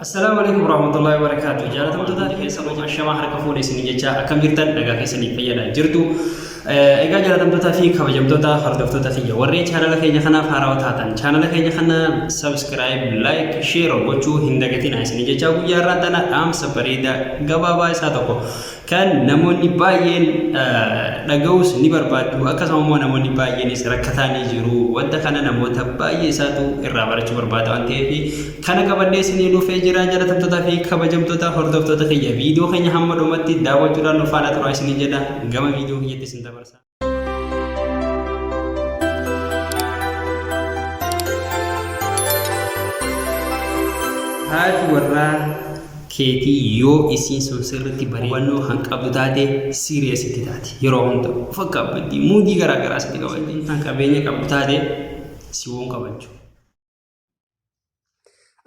السلام عليكم ورحمة الله وبركاته. جالتم تدار كيسا ما شما حركة فوني سنجيجا أكم جرتان دقا كيسا نفيدا جرتو إيجا جالتم تدار في كبجم تدار خردف تدار في ورّي channel كيني خنا فاراو تاتن channel كيني خنا subscribe like share وجو هندقتين عايز نجيجا وياران تنا أم سبريدا جبابا ساتوكو كان نموني باين دقوس نبر بادو أكاسا مو نموني باين سركتاني جرو ودا كان نموتا باي ساتو الرابر شبر بادو أنتي في كان كبدي سنينو في جرا جالتم تدار في كبجم تدار خردف تدار في فيديو خيني هم دومتي داو جرا نفانا ترايس نجيجا جام فيديو هي تسنتا برسا هاد ورّا كيتي يو إسين سنسرتي بريوانو هنك أبداتي سيريس تداتي يروهم تو فكا بدي مودي غرا غرا ستي قبلتي هنك أبيني كأبداتي سيوون قبلتو.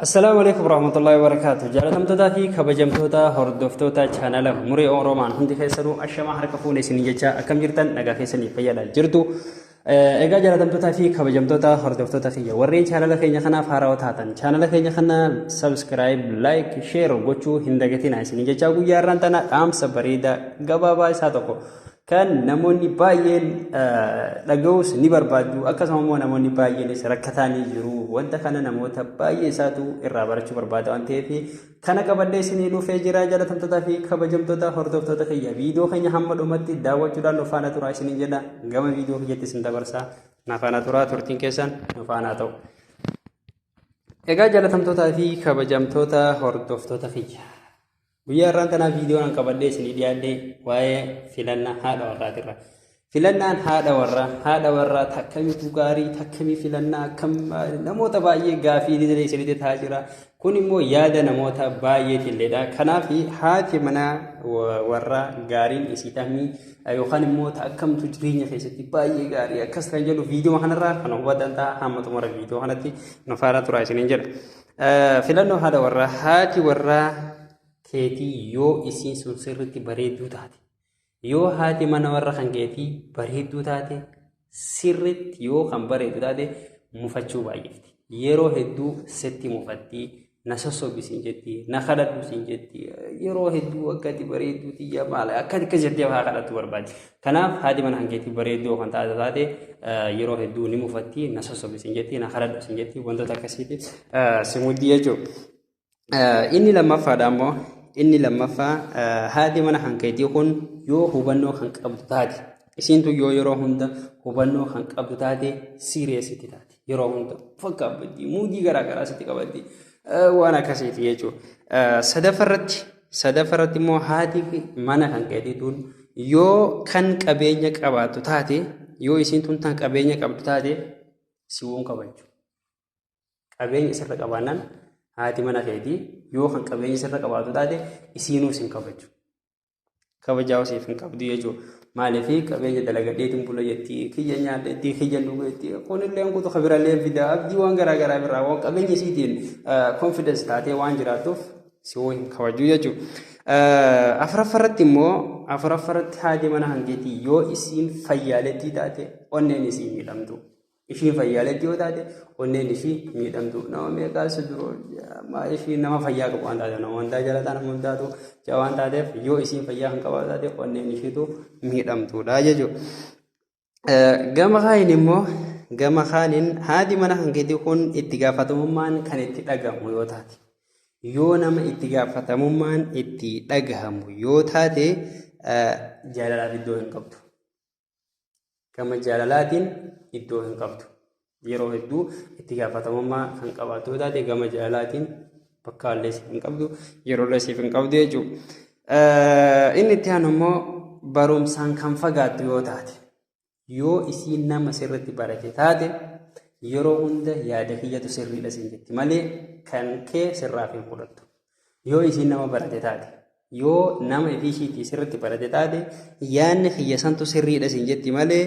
السلام عليكم ورحمة الله وبركاته. جالتم تدافي كبجم توتا هردفتوتا channel مري أورومان هندي خيسرو أشما حركة فوني سنيجا أكم جرتان نجا خيسني فيالا جرتو إيجا جالتم تدافي كبجم توتا هردفتوتا خيا ورّي channel خيني خنا فاراو تاتن channel خيني خنا subscribe like share وجو هندقتين عايزين وياران تنا أم سبريدا جبابا ساتوكو كان نموني باين دقوس نبر بادو أكاسا مو نموني باين سركتاني جرو ودا كان نموتا باي ساتو الرابر شبر بادو أنتي في كان كبدي سنينو في جرا جالتم تدافي كبجم توتا هردفتوتا خيا فيديو خيني محمد أمتي داو جرا نفانا ترى عايزين جدا جام فيديو هي تسنتا برسا نفانا ترى ترتين كيسان نفانا تو إيجا جالتم تدافي كبجم توتا هردفتوتا خيا وياران تنا فيديو أن كبدي سني ديالي واي فيلنا هذا ورا ترى فيلنا هذا ورا تكمي تجاري تكمي فيلنا كم نموت باي غافي دي سني تاجرا كوني مو يادا نموت باي تلدا كنا في حاتي منا ورا غارين اسيتامي ايو خان مو تكم تجرين في ستي باي غاري كسر جلو فيديو هنا را كنا هو دنتا حمد مر فيديو هنتي نفارا ترى سنجر فيلنا هذا ورا حاتي ورا كيتي يو إسين سنسرتي بريدو تاتي يو هاتي من ورّا خنجيتي بريدو تاتي سرت يو خن بريدو تاتي مفتشو بايفتي يرو هدو ستي مفتي نسوسو بسنجتي نخلت بسنجتي يرو هدو أكادي بريدو تيجا مالا أكادي كجتي وهاخلت ورباج كناف هاتي من خنجيتي بريدو خن تاتي يرو هدو نمفتي نسوسو بسنجتي نخلت بسنجتي وندو تكسيتي سمودي يجو inni lammaffaa dhammo inni lammaffaa haati mana hankeetii kun yoo hubannoo kan qabdu taate isintu yoo yeroo hunda hubannoo kan qabdu taate serious-itti taate yeroo hunda fakkaabatti muudii garaa garaa sitti qabatti waan akkasiiti jechuudha sadaffarratti immoo haati mana hankeetii tun yoo kan qabeenya qabaattu taate yoo isintun tan qabeenya qabdu taate siwuun qabachuu qabeenya isirra qabaannaan haati mana keetii yoo kan qabeenya sirra qabaatu taate isiinuu sin kabaju kabajaaosiif hin qabdu jechuudha maaliif qabeenya dalagadheetiin bula jettii kiyya nyaadheetii kiyya dhugeetii kunillee kutu kabirallee fidaa abdii waan garaa garaa birraa waan qabeenya isiitiin confidence taatee waan jiraatuuf si hin kabaju jechuudha afuraffaratti immoo haati mana hankeetii yoo isiin fayyaalettii taate onneen isiin miidhamtu. Ishi fayyaalatti yoo taate onneen ishii miidhamtu nama meeqaasu duroo ishii nama fayyaa qabu waan taate nama wantaa jalataa nama hundaatu waan taateef yoo isiin fayyaa kan qabaatu taate onneen ishiitu miidhamtuudha jechuudha. Gama kaaniin haati mana hankeetii kun itti gaafatamummaan kan itti dhagahamu yoo taate yoo nama itti gaafatamummaan itti dhagahamu yoo taate jaalalaaf iddoo hin qabdu. Gama jaalalaatiin iddoo hin qabdu yeroo hedduu itti gaafatamummaa kan qabaatu taate gama jaalalaatiin bakka allees hin qabdu yeroo leesiif hin qabdu jechuudha. Inni itti aanu immoo barumsaan kan fagaattu yoo taate yoo isiin nama sirriitti barate taate yeroo hunda yaada kiyyatu sirriidha siin jetti malee kan kee sirraaf hin fudhattu yoo isiin nama barate taate. Yoo nama ishiitii sirriitti barate taate yaadni kiyya santu sirriidha siin jetti malee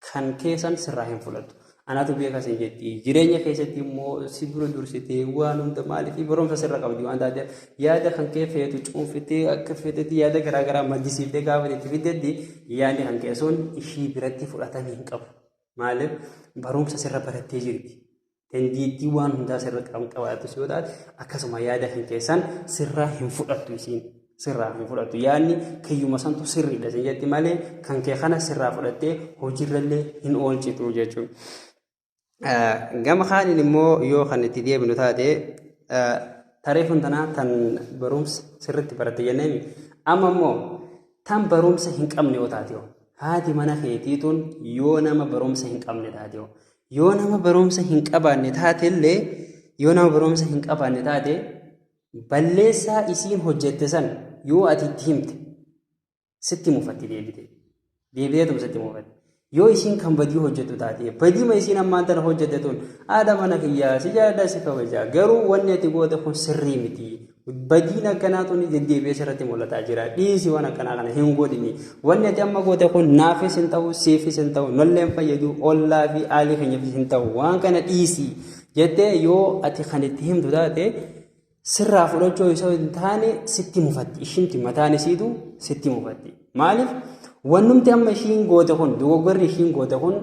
kan keessan sirraa hin fudhattu. Anaatu beekaa siin jetti jireenya keessatti immoo si dura dursitee waan hunda maaliif barumsa sirra qabdi waan taateef yaada kan kee feetu cuunfitee akka feetetti yaada garaa garaa maddisiiftee gaafa itti fiddetti yaadni kan keessoon ishii biratti fudhatamuu hin qabu. Maaliif barumsa sirra barattee jirti. dandeettii waan hundaa sirra qabaattu yoo taate akkasuma yaada hin keessan sirraa hin fudhattu isiin sirraa hin fudhattu yaadni kiyyuma santu sirriidha isin jetti malee kan kee kana sirraa fudhattee hojiirrallee hin oolchitu jechuudha. Gama kaaniin immoo yoo kan itti deebinu taate tareefun tanaa tan barumsa sirriitti baratte jenneen amma immoo tan barumsa hin qabne yoo taate haati mana keetiituun yoo nama barumsa hin qabne taate yoo nama barumsa hin qabaanne taate illee yoo nama barumsa hin qabaanne taate balleessaa isiin hojjette san yoo ati itti himte sitti mufatti deebiteetum sitti mufatti yoo isiin kan badii hojjettu taate badiima isiin ammaan tana hojjette tun haadha mana kiyyaa si jaalladha si kabajaa garuu wanni ati goote kun sirrii miti badiin akkanaa tun deddeebi'ee sirratti mul'ataa jira dhiisi waan akkanaa kana hin godhini wanni ati amma goote kun naafis hin ta'u siifis hin ta'u nolleen fayyadu ollaa fi aalii keenyaafis hin ta'u waan kana dhiisi jettee yoo ati kan itti himtu taate sirraa fudhachuu isoo hin taane sitti mufatti ishiinti mataan isiitu sitti mufatti maaliif wannumti amma ishiin goote kun dogoggorri ishiin goote kun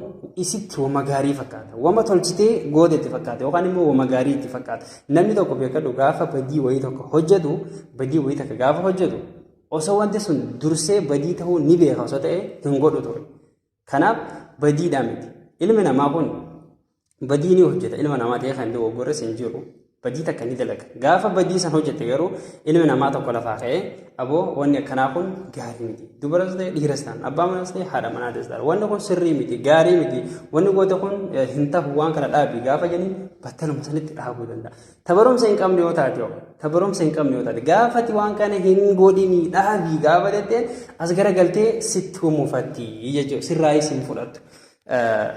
isitti wama gaarii fakkaata wama tolchitee gootetti fakkaata yookaan immoo wama gaarii itti fakkaata namni tokko beekadhu gaafa badii wayii tokko hojjetu badii wayii takka gaafa hojjetu osoo wanti sun dursee badii ta'uu ni beeka osoo ta'e hin godhu ture kanaaf badiidhaa miti ilmi namaa kun badii ni hojjeta ilma namaa ta'ee kan dogoggorres hin jiru badii takka ni dalaga gaafa badii san hojjete garuu ilmi namaa tokko lafaa ka'ee aboo wanni akkanaa kun gaarii miti dubaras ta'e dhiiras ta'an abbaa manaas ta'e haadha manaatis ta'an wanni kun sirrii miti gaarii miti wanni goote kun hin tafu waan kana dhaabii gaafa jedhanii battaluma sanitti dhaabuu danda'a tabarumsa hin qabne yoo taate gaafati waan kana hin godhini dhaabii gaafa jetteen as garagaltee sitti mufatti jechuudha sirraayis hin fudhattu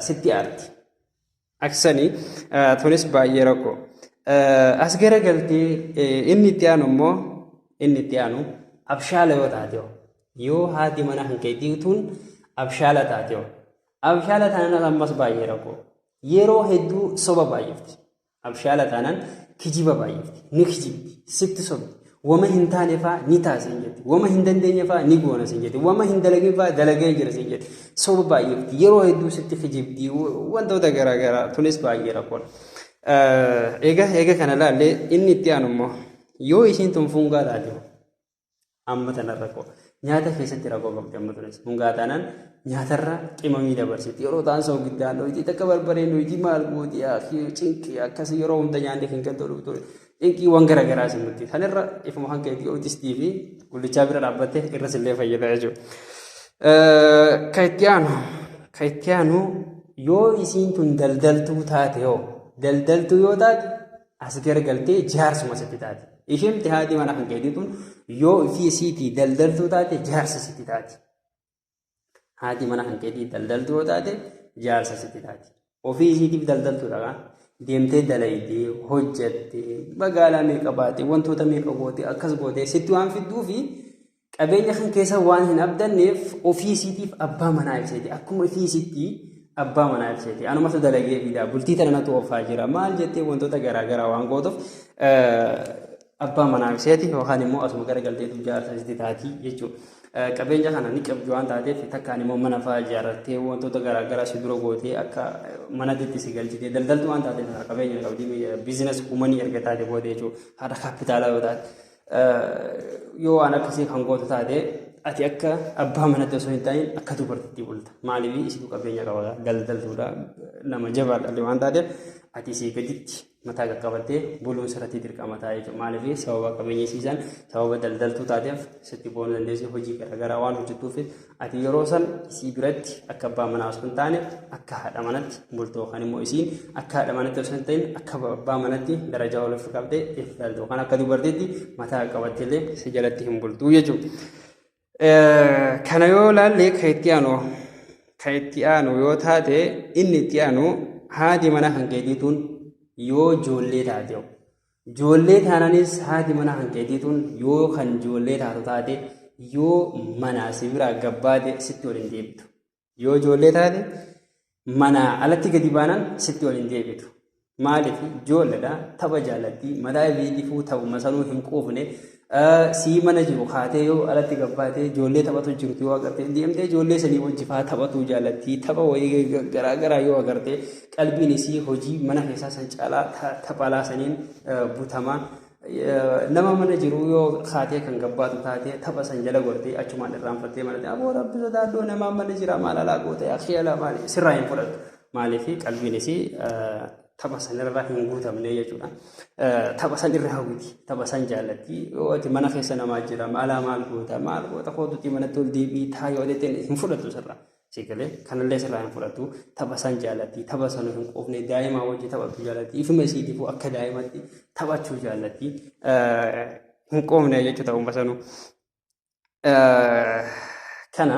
sitti aarti aksanii tunis baay'ee rakkoo. As garagaltee inni itti aanu abshaala yoo taate yoo haati mana hankeetiituun abshaala taate abshaala taanaan ammas baay'ee rakkoo yeroo hedduu soba baay'ifti abshaala taanaan kijiba baay'ifti ni kijibdi sitti sobdi wama hin taanefaa ni taasisan jetti wama hin dandeenyefaa ni goonasin jetti wama hin dalagefaa dalagee jirasin jetti soba baay'ifti yeroo hedduu sitti kijibdi wantoota garaagaraa tunis baay'ee rakkoodha. Egaa kana laallee inni itti aanu immoo yoo isiin tun fungaa taate amma tana rakkoo nyaata keessatti rakkoo qabdi amma tunis fungaa taanaan nyaatarra qimamii dabarsiti yeroo ta'an sa'u giddaan dhoyti takka barbareen dhoyti maal gooti cinqii akkasii yeroo hunda nyaanni kan kan tolu cinqiiwwan garaagaraa simutti sanirra ifuma hanqa itti ootistii fi gullichaa bira dhaabbattee irras illee fayyada jechuudha. Ka itti aanu yoo isiin tun daldaltuu taate daldaltuu yoo taate as garagaltee jaarsuma sitti taate isheen haati mana hanqeetiituun yoo ofii isiitii daldaltuu taate jaarsa sitti taate haati mana hanqeetii daldaltuu yoo taate jaarsa sitti taate ofii isiitiif daldaltuudha deemtee dalaydee hojjattee magaalaa meeqa baatee wantoota meeqa gootee akkas gootee sitti waan fidduu fi qabeenya kan keessa waan hin abdanneef ofii isiitiif abbaa manaa ibseeti akkuma ofii isiitti abbaa manaa ibseeti anumatu dalagee fidaa bultii tana natu oofaa jira maal jettee wantoota garaagaraa waan gootuuf abbaa manaa ibseeti yookaan immoo asuma garagalteetu jaarsa sitti taati jechuudha. Qabeenya kana ni qabdu waan taateef takkaan immoo mana fa'aa ijaarrattee wantoota garaagaraa si dura gootee akka mana itti si galchitee daldaltu waan taateef qabeenya qabdi biizines uumanii erga taate boodee jechuudha haadha kaapitaalaa yoo taate yoo waan akkasii kan gootu taate ati akka abbaa manatti osoo hin ta'in akka dubartittii bulta maaliif isitu qabeenya qaba daldaltuudha nama jabaadha waan taateef ati isii gaditti mataa qaqqabattee buluun sirratti dirqama ta'a jechuudha maaliif sababa qabeenya isiisan sababa daldaltuu taateef sitti boonuu dandeessi hojii garaagaraa waan hojjettuuf ati yeroo san isii biratti akka abbaa manaa osoo hin taane akka haadha manatti bultu yookaan immoo isiin akka haadha manatti osoo hin ta'in akka abbaa manatti darajaa ol qabdee iftaltu yookaan akka dubartiitti mataa qabattee illee si jalatti hin bultu jechuudha. Kana yoo laallee ka itti aanu yoo taate inni itti aanu haati mana hanqeetiituun yoo ijoollee taate ijoollee taananis haati mana hanqeetiituun yoo kan ijoollee taatu taate yoo manaa si biraa gabbaate sitti waliin deebitu yoo ijoollee taate manaa alatti gadi baanan sitti waliin deebitu maaliif ijoolleedha tapha jaallattii mataa ibiitifuu ta'u masanuu hin quufne sii mana jiru kaatee yoo alatti gabbaatee ijoollee taphatu jirtu yoo agarte deemtee ijoollee sanii wajji faa taphatu jaalatti tapha wayii garaagaraa yoo agarte qalbiin isii hojii mana keessaa san caalaa taphalaa saniin butamaa nama mana jiru yoo kaatee kan gabbaatu taatee tapha san jala gortee achumaan irraanfattee mana aboo rabbi sodaadhoo nama mana jira maal alaa goote akhiyaala maali sirraa hin fudhatu maaliif qalbiin isii tapha san irraa hin guutamne jechuudha. Tapha san irraa hawwiti tapha san jaallatti yoo mana keessa namaa jira maal goota kootutti manatti ol deebii taayoo deeteen hin fudhatu sirraa. Sigalee kanallee sirraa hin fudhatu tapha san jaallatti tapha san hin qofne daa'imaa wajji taphatu jaallatti ifuma isiitiifuu akka daa'imatti taphachuu jaallatti hin qofne jechuudha uummata sanuu. Kana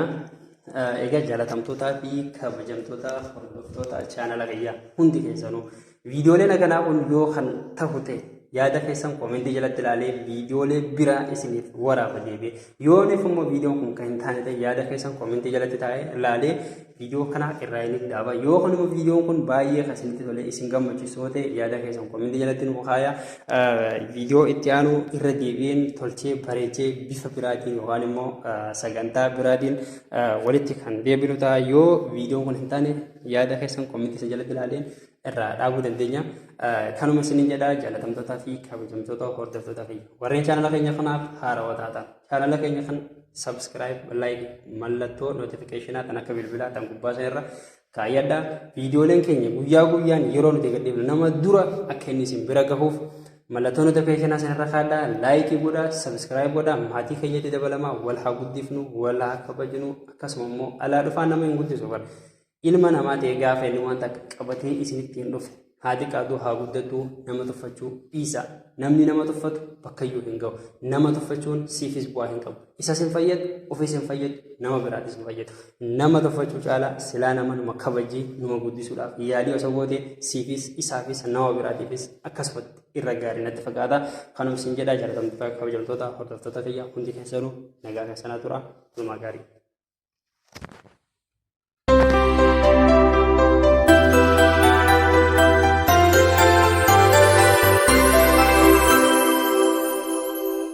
egaa jaalatamtootaa fi kabajamtoota hordoftoota chaanala kiyyaa hundi keessanuu viidiyooleen akkanaa kun yoo kan ta'u ta'e yaada keessan koomentii jalatti ilaalee viidiyoolee biraa isiniif waraafa deebi'e yoo immoo viidiyoon kun kan hin taane ta'e yaada keessan koomentii jalatti ilaalee viidiyoo kana irraa inni dhaaba yoo kun immoo viidiyoon kun baay'ee kasinitti tolee isin gammachiisoo ta'e yaada keessan koomentii jalatti nu kaaya viidiyoo itti aanu irra deebi'een tolchee bareechee bifa biraatiin yookaan immoo sagantaa biraatiin walitti kan deebinu ta'a yoo viidiyoon kun hin taane yaada keessan koomentii jalatti ilaaleen irraa dhaabuu dandeenya. Kanuma isiniin jedhaa jaalatamtootaa fi kabajamtoota hordoftoota fi warreen chaanala keenya kanaaf haarawaa taatan chaanala keenya kan subscribe like mallattoo notificationaa kan akka bilbilaa tan gubbaa sana irra kaayyadhaa viidiyooleen keenya guyyaa guyyaan yeroo nuti gadhiifnu nama dura akka inni isin bira gahuuf mallattoo notificationaa sana irra kaadhaa like godhaa subscribe godhaa maatii keenyatti dabalamaa wal haa guddifnu wal haa kabajnu akkasuma immoo alaa dhufaa nama hin guddisu bara ilma namaa ta'e gaafa inni wanta qabatee isinitti hin dhufe haati qaaduu haa guddatu nama tuffachuu dhiisa namni nama tuffatu bakkayyuu hin gahu nama tuffachuun siifis bu'aa hin qabu isas hin fayyadu ofiis hin fayyadu nama biraatis hin fayyadu nama tuffachuu caalaa silaa nama numa kabajii numa guddisuudhaaf yaadii osoo goote siifis isaafis nama biraatiifis akkasumatti irra gaarii natti fakkaata kanuma isin jedhaa jaalatamtoota kabajamtoota hordoftoota kiyyaa hundi keessanuu nagaa keessanaa tura. Lumaa gaarii.